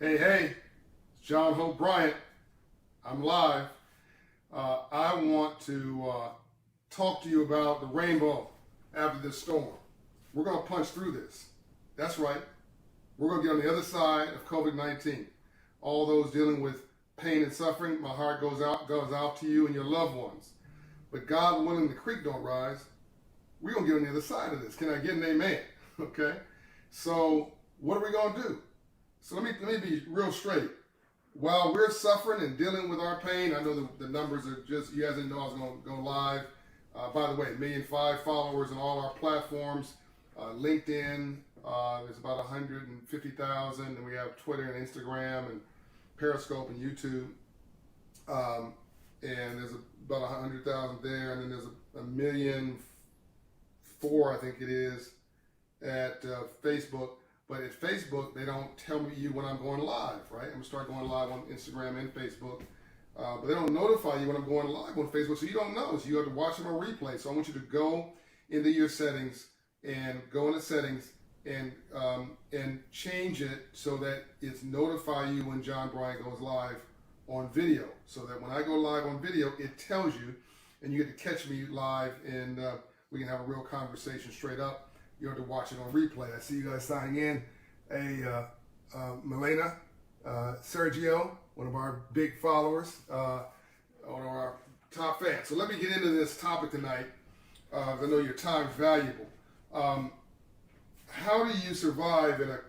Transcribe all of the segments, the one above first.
Hey, it's John Hope Bryant. I'm live. I want to talk to you about the rainbow after this storm. We're going to punch through this. That's right. We're going to get on the other side of COVID-19. All those dealing with pain and suffering, my heart goes out to you and your loved ones. But God willing, the creek don't rise. We're going to get on the other side of this. Can I get an amen? Okay. So what are we going to do? So let me be real straight. While we're suffering and dealing with our pain, I know the numbers are just, you guys didn't know I was going to go live. By the way, 1.5 million followers on all our platforms. LinkedIn, there's about 150,000, and we have Twitter and Instagram and Periscope and YouTube. And there's about 100,000 there, and then there's a 1.4 million, I think it is, at Facebook. But at Facebook, they don't tell you when I'm going live, right? I'm going to start going live on Instagram and Facebook. But they don't notify you when I'm going live on Facebook, so you don't know. So you have to watch them on replay. So I want you to go into your settings and go into settings and change it so that it's notify you when John Bryant goes live on video. So that when I go live on video, it tells you, and you get to catch me live, and we can have a real conversation straight up. You have to watch it on replay. I see you guys signing in. Milena, Sergio, one of our big followers, one of our top fans. So let me get into this topic tonight. I know your time is valuable. How do you survive in a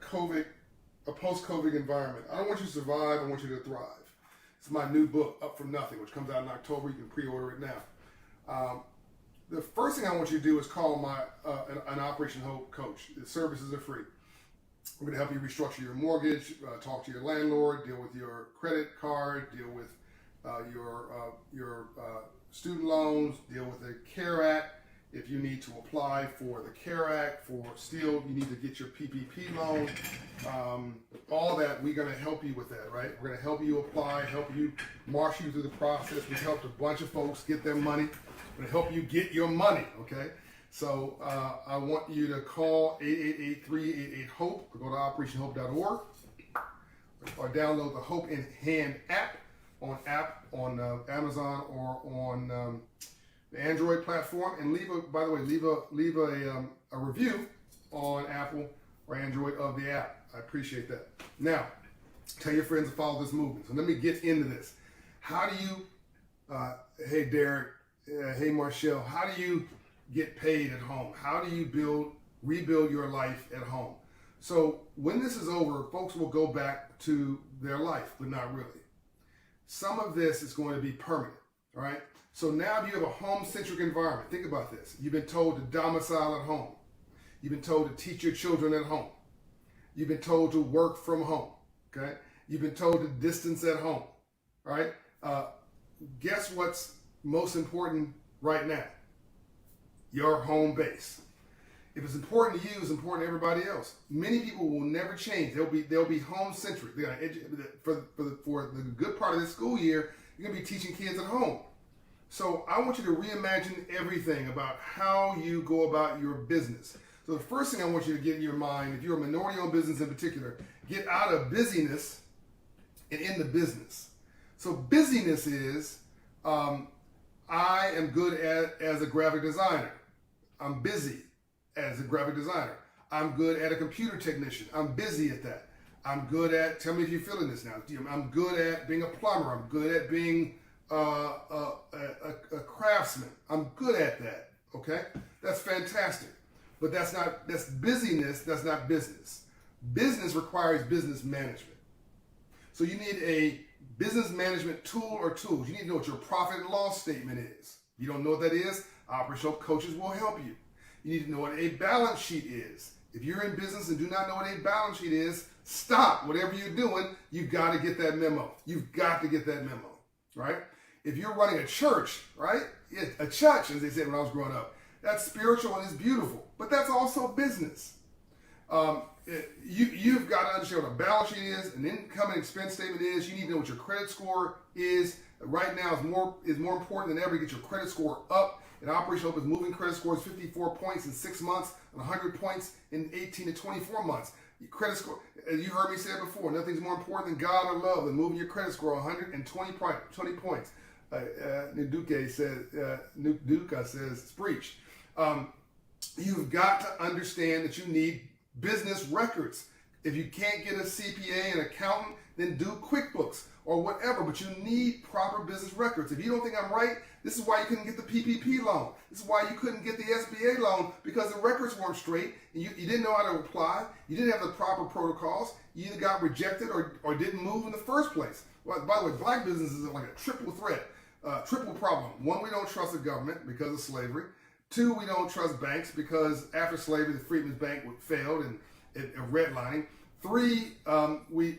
post-COVID environment? I don't want you to survive. I want you to thrive. It's my new book, Up From Nothing, which comes out in October. You can pre-order it now. The first thing I want you to do is call an Operation Hope coach. The services are free. We're going to help you restructure your mortgage, talk to your landlord, deal with your credit card, deal with your student loans, deal with the CARE Act. If you need to apply for the CARE Act, you need to get your PPP loan. All that, we're going to help you with that, right? We're going to help you apply, help you march you through the process. We've helped a bunch of folks get their money. To help you get your money, okay? So I want you to call 888-388-HOPE or go to operationhope.org or download the Hope in Hand app on Amazon or on the Android platform, and leave a review on Apple or Android of the app. I appreciate that. Now, tell your friends to follow this movement. So let me get into this. How do you, hey Derek, hey Marshall, how do you get paid at home? How do you rebuild your life at home? So when this is over, folks will go back to their life, but not really. Some of this is going to be permanent, all right? So now you have a home-centric environment. Think about this. You've been told to domicile at home. You've been told to teach your children at home. You've been told to work from home, okay? You've been told to distance at home, all right? Guess what's most important right now? Your home base. If it's important to you, it's important to everybody else. Many people will never change. They'll be home centric. For the good part of this school year, you're gonna be teaching kids at home. So I want you to reimagine everything about how you go about your business. So the first thing I want you to get in your mind, if you're a minority-owned business in particular, get out of busyness and into business. So busyness is I am good as a graphic designer. I'm busy as a graphic designer. I'm good at a computer technician. I'm busy at that. I'm good at, tell me if you're feeling this now. I'm good at being a plumber. I'm good at being a craftsman. I'm good at that, okay? That's fantastic. But that's busyness, that's not business. Business requires business management. So you need a business management tool or tools. You need to know what your profit and loss statement is. If you don't know what that is, operational coaches will help you. You need to know what a balance sheet is. If you're in business and do not know what a balance sheet is, stop. Whatever you're doing, you've got to get that memo. You've got to get that memo, right? If you're running a church, right? A church, as they said when I was growing up, that's spiritual and it's beautiful, but that's also business. You've got to understand what a balance sheet is, an income and expense statement is. You need to know what your credit score is. Right now is more important than ever to get your credit score up. And Operation Hope is moving credit scores 54 points in 6 months and 100 points in 18 to 24 months. Your credit score, as you heard me say it before, nothing's more important than God or love than moving your credit score 120 points. Nuduka says, preach. You've got to understand that you need business records. If you can't get a CPA, an accountant, then do QuickBooks or whatever, but you need proper business records. If you don't think I'm right, this is why you couldn't get the PPP loan. This is why you couldn't get the SBA loan, because the records weren't straight, and you didn't know how to apply, you didn't have the proper protocols, you either got rejected or didn't move in the first place. Well, by the way, black businesses are like a triple threat, triple problem. One, we don't trust the government because of slavery. Two, we don't trust banks because after slavery, the Freedmen's Bank failed and redlining. Three, we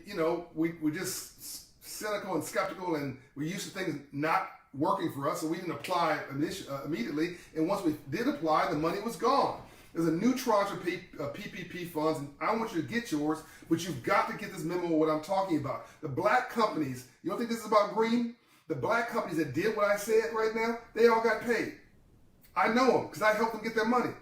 just cynical and skeptical, and we're used to things not working for us, so we didn't apply immediately. And once we did apply, the money was gone. There's a new tranche of PPP funds, and I want you to get yours, but you've got to get this memo of what I'm talking about. The black companies, you don't think this is about green? The black companies that did what I said right now, they all got paid. I know them because I helped them get their money.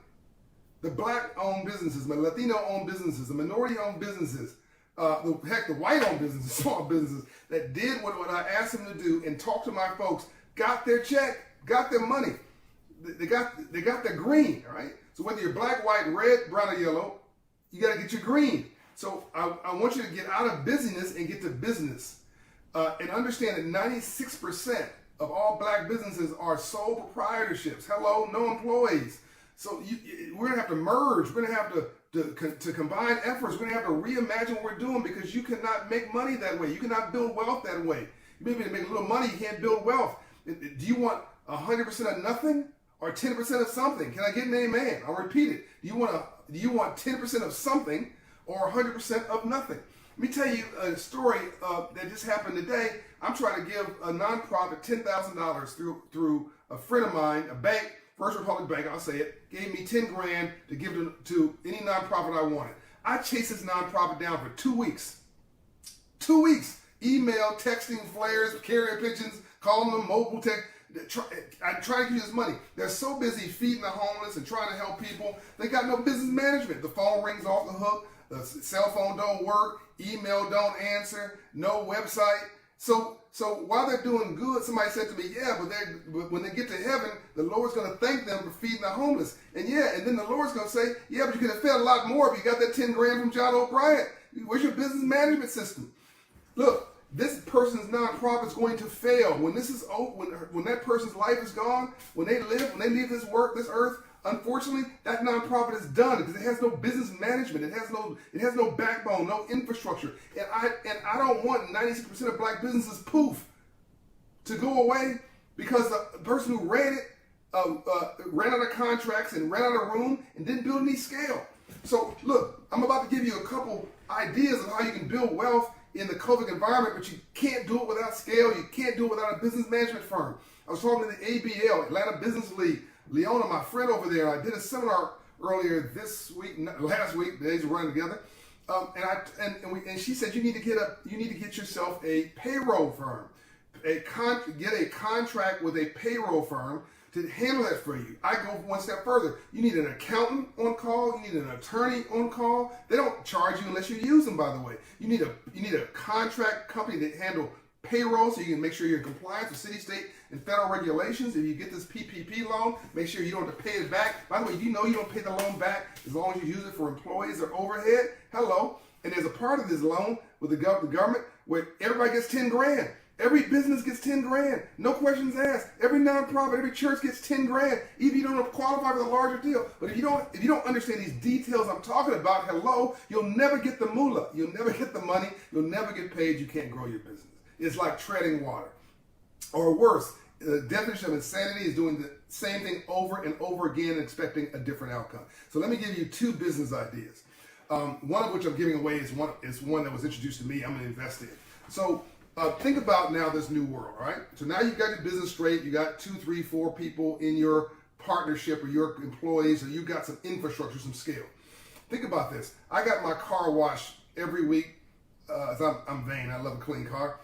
The black-owned businesses, the Latino-owned businesses, the minority-owned businesses, the white-owned businesses, small businesses that did what I asked them to do and talked to my folks, got their check, got their money. They got their green, all right? So whether you're black, white, red, brown, or yellow, you got to get your green. So I want you to get out of busyness and get to business. And understand that 96% of all black businesses are sole proprietorships. Hello, no employees. So we're going to have to merge. We're going to have to combine efforts. We're going to have to reimagine what we're doing, because you cannot make money that way. You cannot build wealth that way. You may be able to make a little money. You can't build wealth. Do you want 100% of nothing or 10% of something? Can I get an amen? I'll repeat it. Do you want 10% of something or 100% of nothing? Let me tell you a story that just happened today. I'm trying to give a nonprofit $10,000 through a friend of mine, a bank, First Republic Bank, I'll say it, gave me 10 grand to give to any nonprofit I wanted. I chased this nonprofit down for 2 weeks. 2 weeks. Email, texting, flares, carrier pigeons, calling them mobile tech. I try to get this money. They're so busy feeding the homeless and trying to help people. They got no business management. The phone rings off the hook. The cell phone don't work. Email don't answer. No website. So while they're doing good, somebody said to me, yeah, but when they get to heaven, the Lord's going to thank them for feeding the homeless. And then the Lord's going to say, yeah, but you could have fed a lot more if you got that 10 grand from John O'Brien. Where's your business management system? Look, this person's nonprofit is going to fail. When this is over, when that person's life is gone, when they leave this earth, unfortunately, that nonprofit is done because it has no business management. It has no backbone, no infrastructure. And I don't want 96% of black businesses to go away because the person who ran it ran out of contracts and ran out of room and didn't build any scale. So look, I'm about to give you a couple ideas of how you can build wealth in the COVID environment, but you can't do it without scale. You can't do it without a business management firm. I was talking to the ABL, Atlanta Business League. Leona, my friend over there, I did a seminar earlier last week. The days were running together, and she said you need to get yourself a payroll firm, get a contract with a payroll firm to handle that for you. I go one step further. You need an accountant on call. You need an attorney on call. They don't charge you unless you use them, by the way. You need a contract company to handle payroll so you can make sure you're in compliance with city, state, and federal regulations. If you get this PPP loan, make sure you don't have to pay it back. By the way, you don't pay the loan back as long as you use it for employees or overhead. Hello. And there's a part of this loan with the government where everybody gets 10 grand. Every business gets 10 grand. No questions asked. Every nonprofit, every church gets 10 grand. Even if you don't qualify for the larger deal. But if you don't understand these details I'm talking about, hello, you'll never get the moolah. You'll never get the money. You'll never get paid. You can't grow your business. It's like treading water. Or worse, the definition of insanity is doing the same thing over and over again and expecting a different outcome. So let me give you 2 business ideas. One of which I'm giving away is one that was introduced to me. I'm going to invest in. So think about now this new world, all right? So now you've got your business straight. You got 2, 3, 4 people in your partnership or your employees, or you've got some infrastructure, some scale. Think about this. I got my car washed every week. I'm vain. I love a clean car.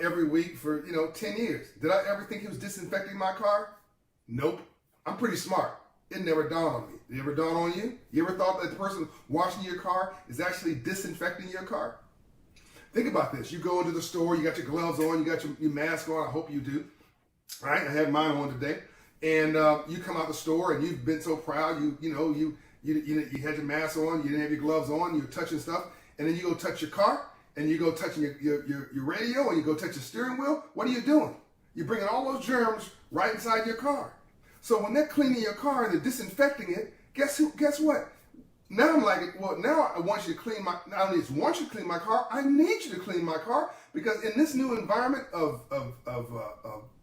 Every week for 10 years. Did I ever think he was disinfecting my car? Nope. I'm pretty smart. It never dawned on me. Did it ever dawn on you? You ever thought that the person washing your car is actually disinfecting your car? Think about this. You go into the store, you got your gloves on, you got your mask on. I hope you do. All right, I had mine on today. And you come out the store and you've been so proud. You had your mask on, you didn't have your gloves on, you were touching stuff, and then you go touch your car, and you go touching your radio, and you go touch your steering wheel. What are you doing? You're bringing all those germs right inside your car. So when they're cleaning your car and they're disinfecting it, guess what? Now I'm like, well, now I want you to clean not only want you to clean my car, I need you to clean my car, because in this new environment of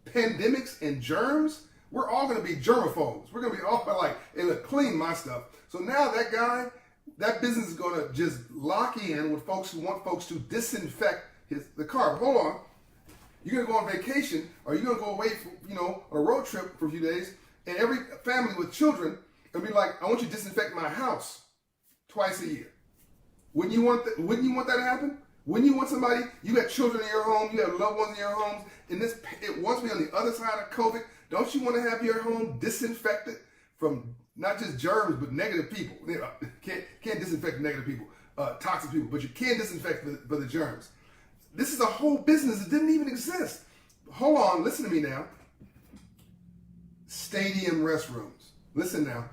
pandemics and germs, we're all going to be germaphobes. We're going to be all like, hey, look, clean my stuff. So now that business is going to just lock in with folks who want folks to disinfect the car. But hold on. You're going to go on vacation, or you're going to go away for, on a road trip for a few days, and every family with children will be like, I want you to disinfect my house twice a year. Wouldn't you want that? Wouldn't you want that to happen? Wouldn't you want somebody, you got children in your home, you have loved ones in your homes, and once we're on the other side of COVID, don't you want to have your home disinfected from not just germs, but negative people? Can't disinfect negative people, toxic people, but you can disinfect for the germs. This is a whole business that didn't even exist. Hold on, listen to me now. Stadium restrooms. Listen now.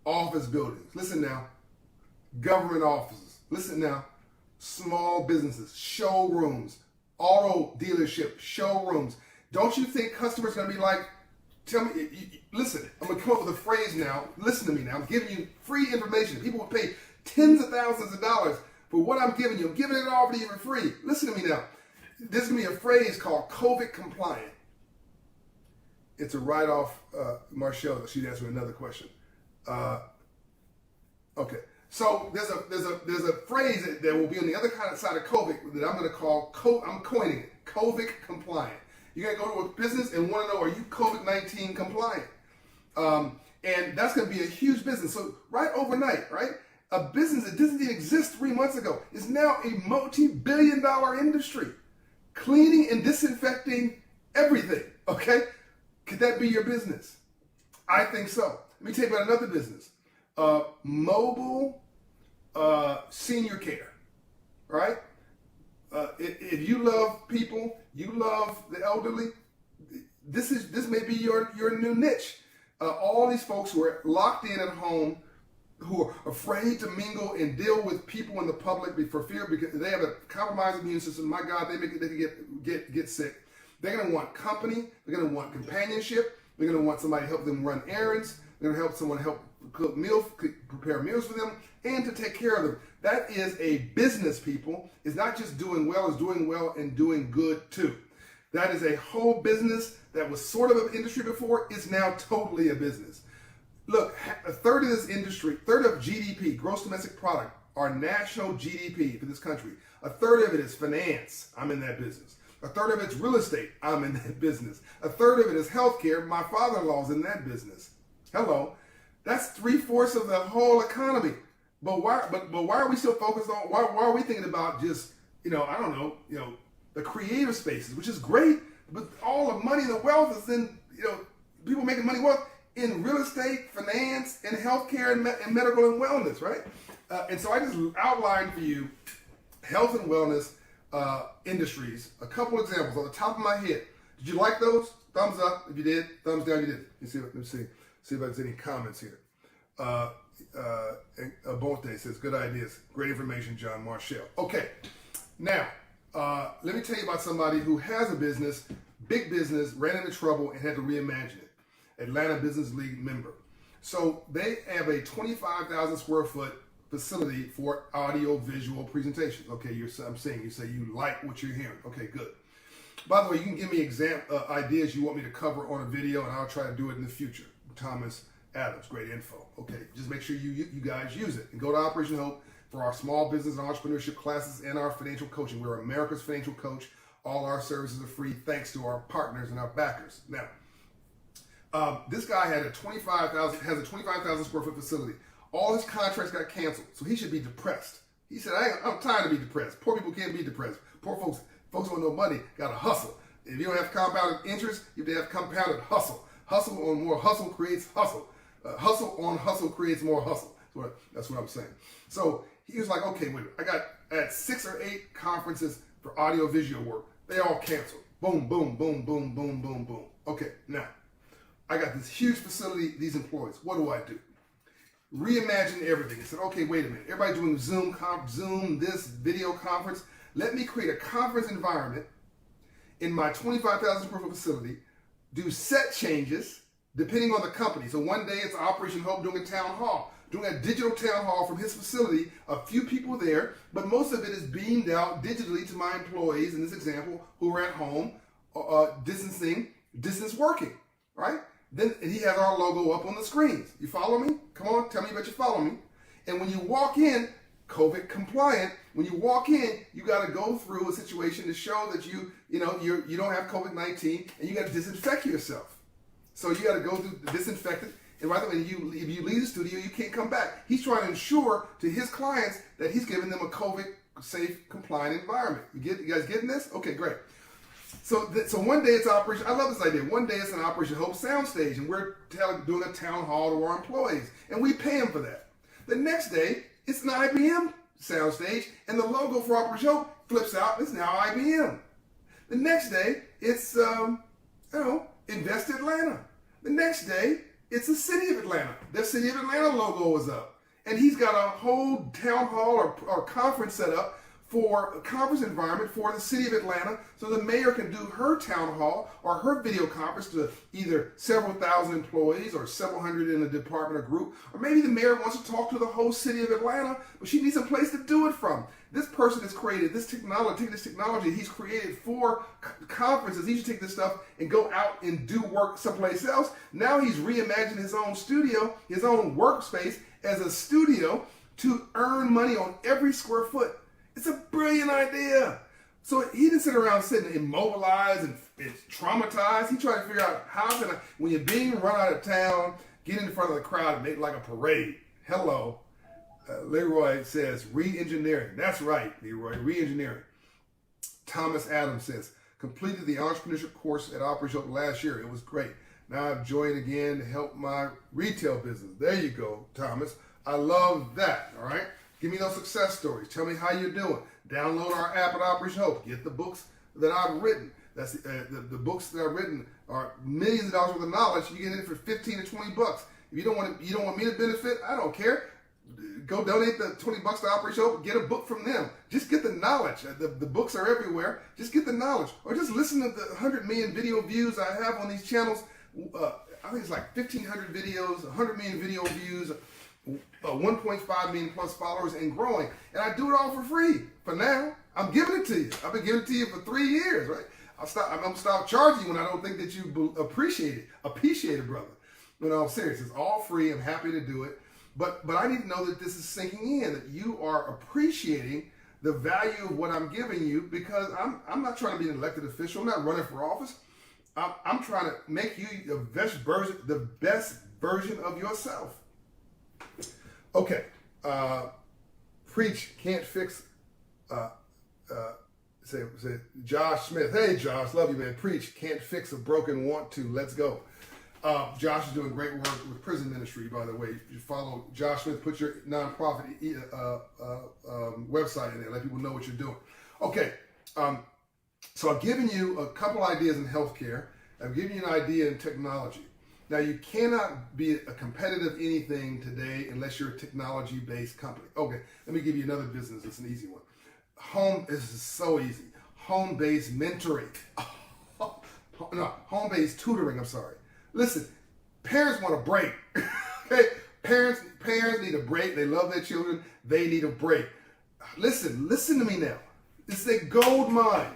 Office buildings. Listen now. Government offices. Listen now. Small businesses. Showrooms. Auto dealership. Showrooms. Don't you think customers are going to be like, tell me, listen, I'm going to come up with a phrase now. Listen to me now. I'm giving you free information. People will pay tens of thousands of dollars for what I'm giving you. I'm giving it all to you for free. Listen to me now. There's going to be a phrase called COVID compliant. It's a write-off, Marshall. She'd answer another question. Okay. So there's a phrase that will be on the other side of COVID that I'm going to call, I'm coining it, COVID compliant. You're going to go to a business and want to know, are you COVID-19 compliant? And that's going to be a huge business. So right overnight, right? A business that didn't even exist 3 months ago is now a multi-billion-dollar industry. Cleaning and disinfecting everything, okay? Could that be your business? I think so. Let me tell you about another business. Mobile senior care, right? If you love people, you love the elderly, this may be your new niche. All these folks who are locked in at home, who are afraid to mingle and deal with people in the public for fear because they have a compromised immune system. My God, they could get sick. They're going to want company. They're going to want companionship. They're going to want somebody to help them run errands. They're going to help someone cook meals, prepare meals for them, and to take care of them. That is a business, people. It's not just doing well, it's doing well and doing good too. That is a whole business that was sort of an industry before. It's now totally a business. Look, a third of this industry, third of GDP, gross domestic product, our national GDP for this country, a third of it is finance. I'm in that business. A third of it's real estate. I'm in that business. A third of it is healthcare. My father-in-law's in that business. Hello. That's 3/4 of the whole economy. But why are we still focused on, why are we thinking about just, the creative spaces, which is great, but all the money and the wealth is in, people making money wealth in real estate, finance, and healthcare and medical and wellness, right? And so I just outlined for you health and wellness industries. A couple examples on the top of my head. Did you like those? Thumbs up if you did. Thumbs down if you did. Let me see if there's any comments here. Bonte says, good ideas. Great information, John Marshall. Okay. Now, let me tell you about somebody who has a business, big business, ran into trouble and had to reimagine it. Atlanta Business League member. So they have a 25,000 square foot facility for audio visual presentations. Okay, I'm saying you say you like what you're hearing. Okay, good. By the way, you can give me ideas you want me to cover on a video, and I'll try to do it in the future. Thomas Adams, great info. Okay, just make sure you guys use it. And go to Operation Hope for our small business and entrepreneurship classes and our financial coaching. We're America's financial coach. All our services are free thanks to our partners and our backers. Now, this guy has a 25,000 square foot facility. All his contracts got canceled, so he should be depressed. He said, I'm tired of being depressed. Poor people can't be depressed. Poor folks with no money got to hustle. If you don't have compounded interest, you have to have compounded hustle. Hustle on more hustle creates hustle. Hustle on hustle creates more hustle. That's what I'm saying. So he was like, okay, wait, I had 6 or 8 conferences for audio visual work. They all canceled. Boom, boom, boom, boom, boom, boom, boom. Okay, now I got this huge facility, these employees. What do I do? Reimagine everything. I said, okay, wait a minute. Everybody doing Zoom, this video conference. Let me create a conference environment in my 25,000 square foot facility, do set changes depending on the company. So one day it's Operation Hope doing a town hall, doing a digital town hall from his facility, a few people there, but most of it is beamed out digitally to my employees, in this example, who are at home, distance working, right? Then he has our logo up on the screens. You follow me? Come on, tell me that you follow me. And when you walk in, COVID compliant, when you walk in, you got to go through a situation to show that you don't have COVID-19, and you got to disinfect yourself. So you got to go through the disinfectant, and right away, if you leave the studio, you can't come back. He's trying to ensure to his clients that he's giving them a COVID-safe, compliant environment. You guys getting this? Okay, great. So one day it's Operation, I love this idea. One day it's an Operation Hope soundstage, and we're doing a town hall to our employees, and we pay them for that. The next day, it's an IBM soundstage, and the logo for Operation Hope flips out, and it's now IBM. The next day, it's, Invest Atlanta. The next day, it's the City of Atlanta. Their City of Atlanta logo is up. And he's got a whole town hall or conference set up for a conference environment for the City of Atlanta, so the mayor can do her town hall or her video conference to either several thousand employees or several hundred in a department or group, or maybe the mayor wants to talk to the whole City of Atlanta, but she needs a place to do it from. This person has created this technology he's created for conferences. He should take this stuff and go out and do work someplace else. Now he's reimagined his own studio, his own workspace as a studio to earn money on every square foot. It's a brilliant idea. So he didn't sit around sitting immobilized and traumatized. He tried to figure out how can I, when you're being run out of town, get in front of the crowd and make like a parade. Hello. Leroy says, re-engineering. That's right, Leroy, re-engineering. Thomas Adams says, completed the entrepreneurship course at Operation Hope last year. It was great. Now I've joined again to help my retail business. There you go, Thomas. I love that, all right? Give me those success stories. Tell me how you're doing. Download our app at Operation Hope. Get the books that I've written. That's the books that I've written are millions of dollars worth of knowledge. You get it for 15 to 20 bucks. If you don't want me to benefit, I don't care. Go donate the 20 bucks to Operation Hope. Get a book from them. Just get the knowledge. The books are everywhere. Just get the knowledge, or just listen to the 100 million video views I have on these channels. I think it's like 1,500 videos, 100 million video views. 1.5 million plus followers and growing, and I do it all for free. For now, I'm giving it to you. I've been giving it to you for 3 years, right? I'm gonna stop charging you when I don't think that you appreciate it, brother. But I'm serious. It's all free. I'm happy to do it, but I need to know that this is sinking in, that you are appreciating the value of what I'm giving you, because I'm not trying to be an elected official. I'm not running for office. I'm trying to make you the best version of yourself. Okay, preach can't fix. Say Josh Smith. Hey Josh, love you, man. Preach can't fix a broken want to. Let's go. Josh is doing great work with prison ministry, by the way. You follow Josh Smith. Put your nonprofit website in there. Let people know what you're doing. Okay, so I've given you a couple ideas in healthcare. I've given you an idea in technology. Now, you cannot be a competitive anything today unless you're a technology-based company. Okay, let me give you another business. It's an easy one. This is so easy. Home-based mentoring. Home-based tutoring, I'm sorry. Listen, parents want a break. Okay? Parents need a break. They love their children. They need a break. Listen to me now. This is a gold mine.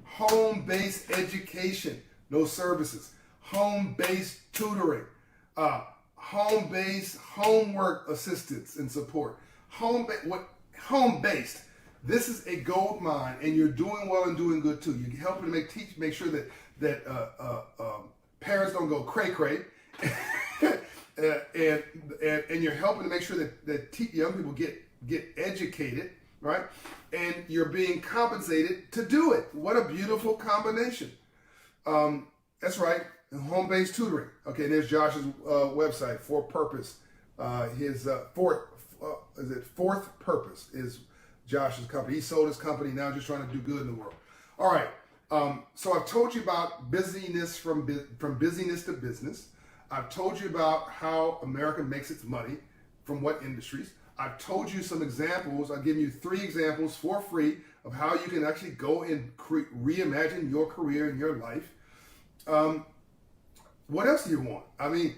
Home-based education, no services. Home-based tutoring, home-based homework assistance and support. Home-based. This is a gold mine, and you're doing well and doing good too. You're helping to make sure that parents don't go cray-cray, and you're helping to make sure that young people get educated, right? And you're being compensated to do it. What a beautiful combination. That's right. and home-based tutoring. Okay, and there's Josh's website, For Purpose. His Fourth Purpose is Josh's company. He sold his company, now just trying to do good in the world. All right, so I've told you about busyness from busyness to business. I've told you about how America makes its money, from what industries. I've told you some examples. I've given you 3 examples for free of how you can actually go and reimagine your career and your life. What else do you want? I mean,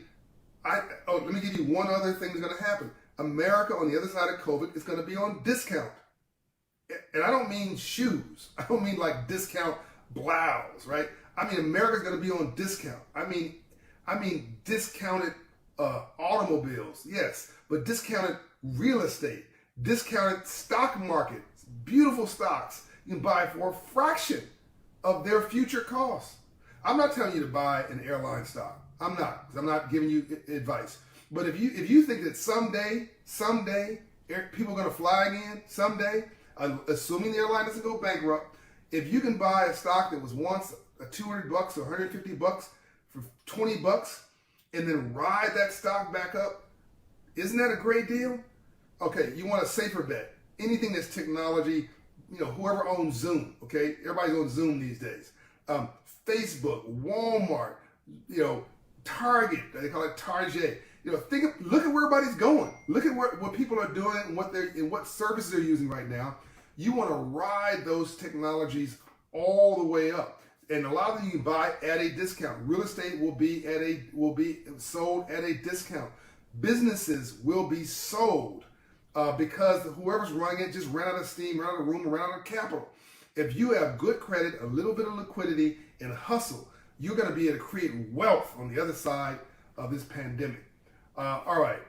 let me give you one other thing that's going to happen. America on the other side of COVID is going to be on discount. And I don't mean shoes. I don't mean like discount blouse, right? I mean, America's going to be on discount. I mean discounted automobiles, yes, but discounted real estate, discounted stock market, beautiful stocks you can buy for a fraction of their future costs. I'm not telling you to buy an airline stock. I'm not, because I'm not giving you advice. But if you think that someday people are going to fly again, someday, assuming the airline doesn't go bankrupt, if you can buy a stock that was once $200 or $150 for $20 and then ride that stock back up, isn't that a great deal? Okay, you want a safer bet. Anything that's technology, whoever owns Zoom, okay? Everybody's on Zoom these days. Facebook, Walmart, Target, they call it Target. Look at where everybody's going. Look at what people are doing and what services they're using right now. You want to ride those technologies all the way up. And a lot of them you can buy at a discount. Real estate will be sold at a discount. Businesses will be sold because whoever's running it just ran out of steam, ran out of room, ran out of capital. If you have good credit, a little bit of liquidity, and hustle, you're going to be able to create wealth on the other side of this pandemic. All right,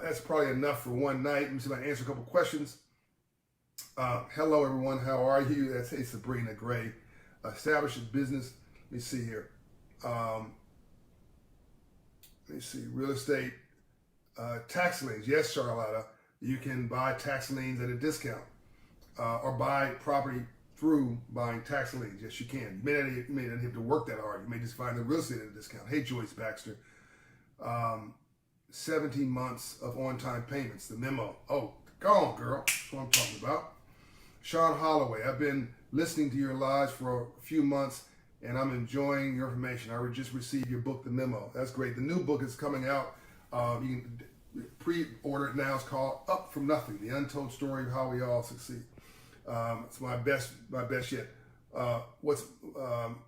that's probably enough for one night. Let me see if I can answer a couple questions. Hello, everyone. How are you? That's Hey Sabrina Gray. Establish a business. Let me see here. Let me see. Real estate, tax liens. Yes, Charlotta, you can buy tax liens at a discount or buy property through buying tax liens. Yes, you can. You may not have to work that hard. You may just find the real estate at a discount. Hey, Joyce Baxter. 17 months of on-time payments. The memo. Oh, go on, girl. That's what I'm talking about. Sean Holloway. I've been listening to your lives for a few months, and I'm enjoying your information. I just received your book, The Memo. That's great. The new book is coming out. You can pre-order it now. It's called Up From Nothing: The Untold Story of How We All Succeed. It's my best yet.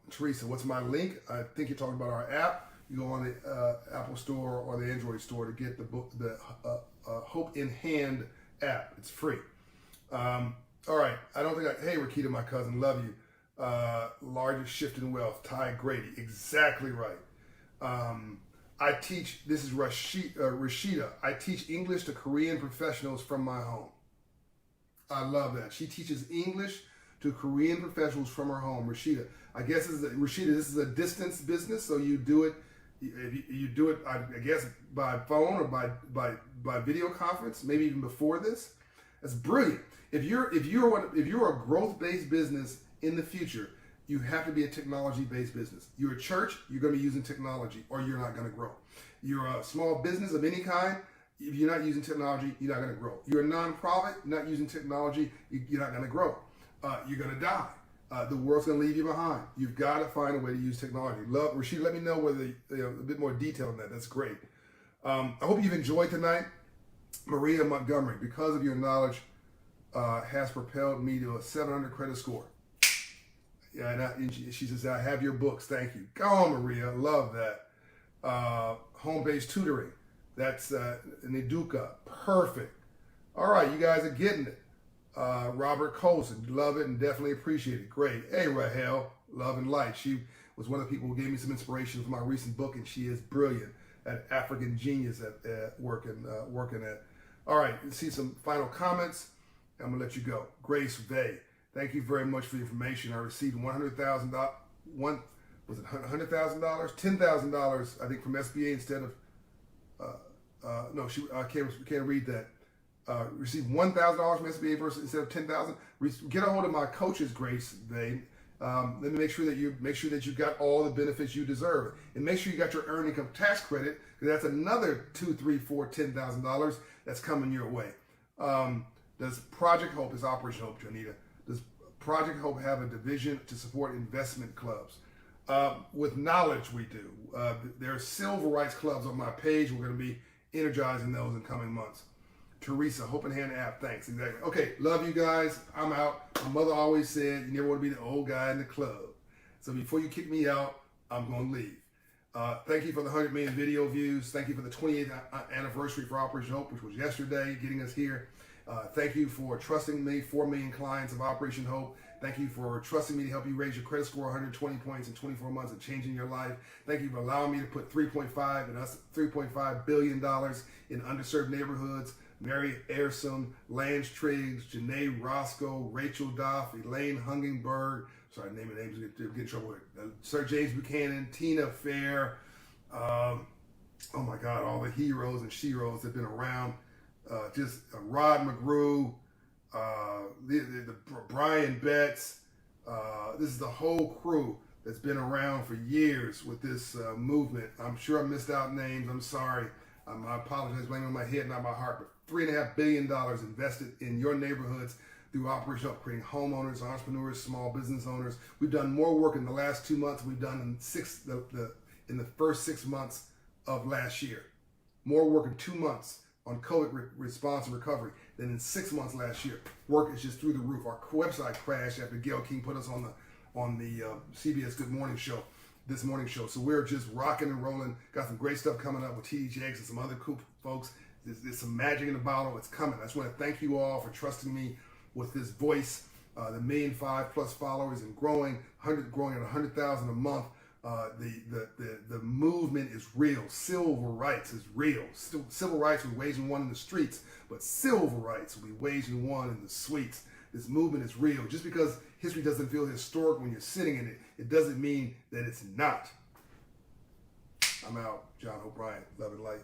Teresa, what's my link? I think you're talking about our app. You go on the Apple Store or the Android Store to get the book, the Hope in Hand app. It's free. All right. Hey, Rakita, my cousin, love you. Largest shift in wealth, Ty Grady. Exactly right. I teach, this is Rashida. I teach English to Korean professionals from my home. I love that. She teaches English to Korean professionals from her home. Rashida, I guess Rashida, this is a distance business, so you do it. You do it, I guess, by phone or by video conference, maybe even before this. That's brilliant. If you're a growth-based business in the future, you have to be a technology-based business. You're a church, you're going to be using technology, or you're not going to grow. You're a small business of any kind. If you're not using technology, you're not going to grow. You're a nonprofit, you're not using technology, you're not going to grow. You're going to die. The world's going to leave you behind. You've got to find a way to use technology. Rashid, let me know whether a bit more detail on that. That's great. I hope you've enjoyed tonight. Maria Montgomery, because of your knowledge, has propelled me to a 700 credit score. Yeah, and she says, I have your books. Thank you. Go on, Maria. Love that. Home-based tutoring. That's Niduka. Perfect. All right, you guys are getting it. Robert Colson, love it and definitely appreciate it. Great. Hey, Rahel, love and light. She was one of the people who gave me some inspiration for my recent book, and she is brilliant at African genius at working at. All right, let's see some final comments. I'm gonna let you go. Grace Vay, thank you very much for the information. I received $100,000. Was it $100,000? $10,000, I think, from SBA instead of. No, I can't read that. Received $1,000 from SBA versus instead of $10,000. Get a hold of my coaches, Grace. Let me make sure that you got all the benefits you deserve, and make sure you got your earned income tax credit, because that's another $2, $3, $4, $10,000 that's coming your way. Does Project Hope, is Operation Hope, Janita, does Project Hope have a division to support investment clubs? With knowledge, we do. There are civil rights clubs on my page. We're going to be energizing those in coming months. Teresa, Hope in Hand app, thanks. Exactly. Okay, love you guys. I'm out. My mother always said, you never want to be the old guy in the club. So before you kick me out, I'm going to leave. Thank you for the 100 million video views. Thank you for the 28th anniversary for Operation Hope, which was yesterday, getting us here. Thank you for trusting me, 4 million clients of Operation Hope. Thank you for trusting me to help you raise your credit score 120 points in 24 months and changing your life. Thank you for allowing me to put $3.5 billion in underserved neighborhoods. Mary Airsom, Lance Triggs, Janae Roscoe, Rachel Doff, Elaine Hungenberg, sorry, naming names, get in trouble with Sir James Buchanan, Tina Fair, oh my God, all the heroes and sheroes that have been around, Rod McGrew, the Brian Betts, this is the whole crew that's been around for years with this movement. I'm sure I missed out names, I'm sorry. I apologize, blame it on my head, not my heart, but $3.5 billion invested in your neighborhoods through Operation Up, creating homeowners, entrepreneurs, small business owners. We've done more work in the last 2 months than we've done in the first 6 months of last year. More work in 2 months on COVID response and recovery than in 6 months last year. Work is just through the roof. Our website crashed after Gail King put us on the CBS Good Morning Show. This morning show. So we're just rocking and rolling. Got some great stuff coming up with TDJX and some other cool folks. There's some magic in the bottle. It's coming. I just want to thank you all for trusting me with this voice. The 1.5 million+ followers and growing at 100,000 a month. The movement is real. Civil rights is real. Civil rights we're waging one in the streets, but civil rights we waging one in the suites. This movement is real. Just because history doesn't feel historic when you're sitting in it, it doesn't mean that it's not. I'm out. John O'Brien. Love and light.